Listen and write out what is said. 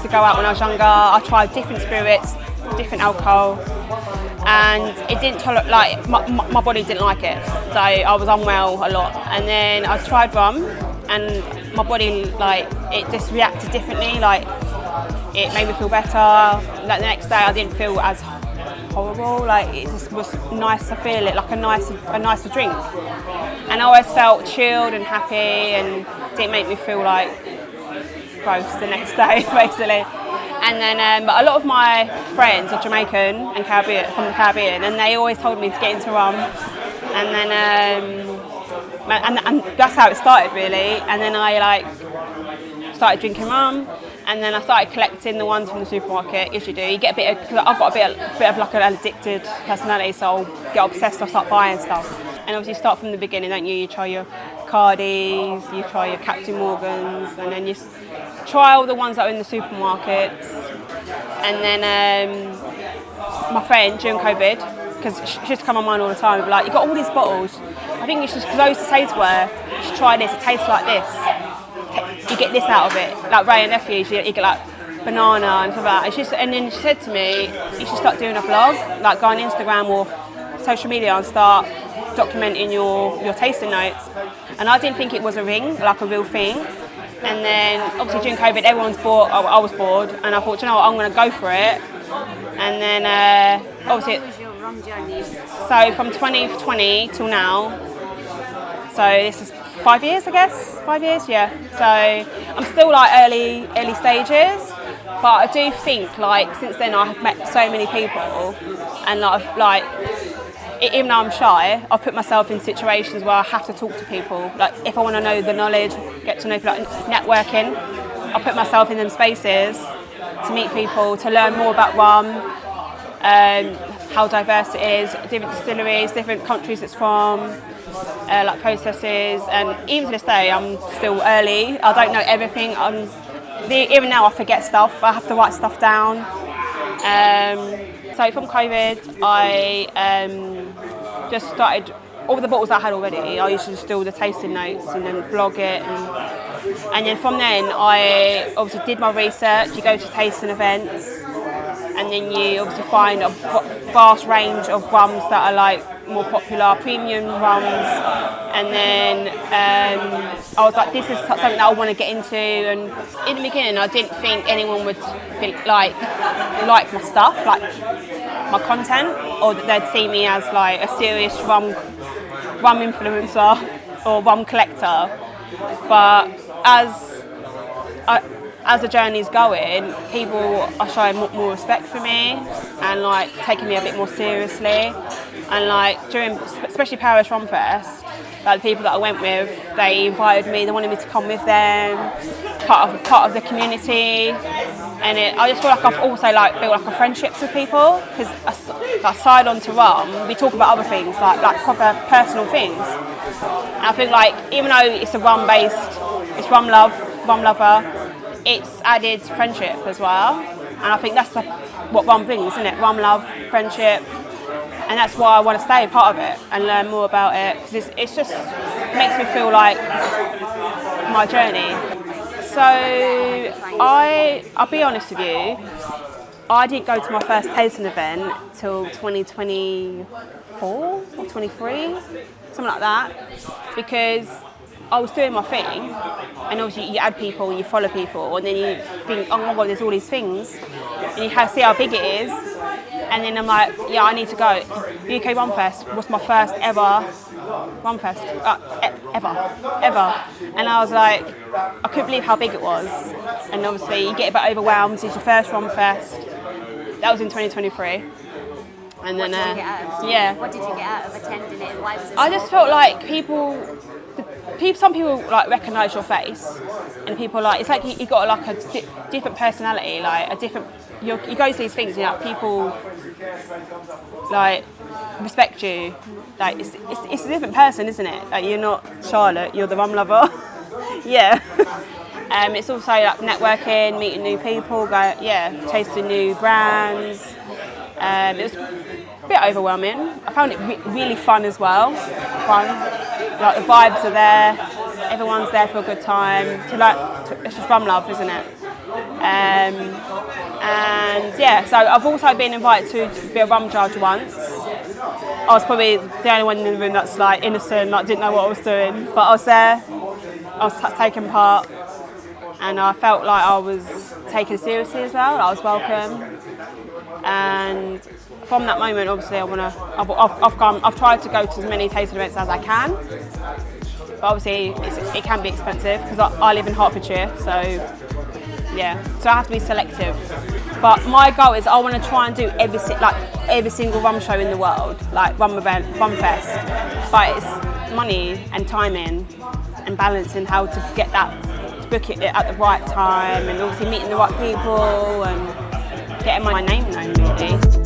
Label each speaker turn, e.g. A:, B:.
A: go out when I was younger. I tried different spirits, different alcohol, and it didn't tolerate, my body didn't like it. So I was unwell a lot. And then I tried rum, and my body, it just reacted differently. It made me feel better. The next day I didn't feel as horrible. It just was nice to feel it, like a nicer drink. And I always felt chilled and happy, and didn't make me feel gross the next day, basically. And then, but a lot of my friends are Jamaican and from the Caribbean, and they always told me to get into rum. And then, and that's how it started, really. And then I started drinking rum, and then I started collecting the ones from the supermarket. As you do, you get because I've got a bit of an addicted personality, so I'll get obsessed. I start buying stuff, and obviously you start from the beginning, don't you? You try your Cardis, you try your Captain Morgans, and then you try all the ones that are in the supermarkets. And then my friend during COVID, because she used to come on mine all the time, be like, you got all these bottles. I think it's just because I used to say to her, you should try this. It tastes like this. You get this out of it. Like Ray and Nephews, you get banana and stuff like that. And then she said to me, you should start doing a blog, go on Instagram or social media and start documenting your tasting notes. And I didn't think it was a real thing. And then obviously during COVID, everyone's bored. I was bored, and I thought, you know what, I'm going to go for it. And then obviously,
B: what was your rum journey?
A: So from 2020 till now. So this is 5 years, I guess. 5 years, yeah. So I'm still early stages, but I do think since then I have met so many people, and even though I'm shy, I've put myself in situations where I have to talk to people. If I want to know the knowledge, get to know people, networking, I put myself in them spaces to meet people, to learn more about rum, how diverse it is, different distilleries, different countries it's from, processes. And even to this day, I'm still early. I don't know everything. Even now, I forget stuff. I have to write stuff down. So from COVID, I just started all the bottles I had already. I used to just do all the tasting notes and then blog it, and then from then I obviously did my research. You go to tasting events, and then you obviously find a vast range of rums that are more popular, premium rums. And then I was like, this is something that I want to get into. And in the beginning, I didn't think anyone would like my stuff, my content, or that they'd see me as a serious rum influencer or rum collector. But as the journey's going, people are showing more respect for me and taking me a bit more seriously. And during, especially Paris Rum Fest, the people that I went with, they invited me. They wanted me to come with them, part of the community. And I just feel like I've also built a friendships with people, because aside onto rum, we talk about other things like proper personal things. And I feel even though it's a rum based, it's rum lover, it's added friendship as well. And I think that's what rum brings, isn't it? Rum love, friendship. And that's why I want to stay a part of it and learn more about it, because it's just makes me feel like my journey. So I'll be honest with you, I didn't go to my first tasting event till 2024 or 23, something like that, because I was doing my thing, and obviously you add people and you follow people, and then you think, oh my God, there's all these things, and you see how big it is, and then I'm like, yeah, I need to go. UK Rum Fest was my first ever Rum Fest, ever. And I was like, I couldn't believe how big it was. And obviously you get a bit overwhelmed, it's your first Rum Fest. That was in 2023. And then,
B: What did you get out of attending it? Why was it
A: I just felt like some people recognise your face, and people it's like you got a different personality, a different. You go to these things, people respect you. It's a different person, isn't it? You're not Charlotte, you're the rum lover. Yeah. It's also networking, meeting new people, tasting new brands. It was a bit overwhelming. I found it really fun as well. The vibes are there. Everyone's there for a good time. It's just rum love, isn't it? And yeah, so I've also been invited to be a rum judge once. I was probably the only one in the room that's like innocent, like didn't know what I was doing, but I was there, I was taking part, and I felt like I was taken seriously as well. I was welcome, and from that moment, obviously, I've tried to go to as many tasting events as I can, but obviously it can be expensive because I live in Hertfordshire, so yeah, so I have to be selective. But my goal is I want to try and do every single rum show in the world, like rum event, rum fest. But it's money and timing and balancing how to get that, to book it at the right time, and obviously meeting the right people and getting my name known really.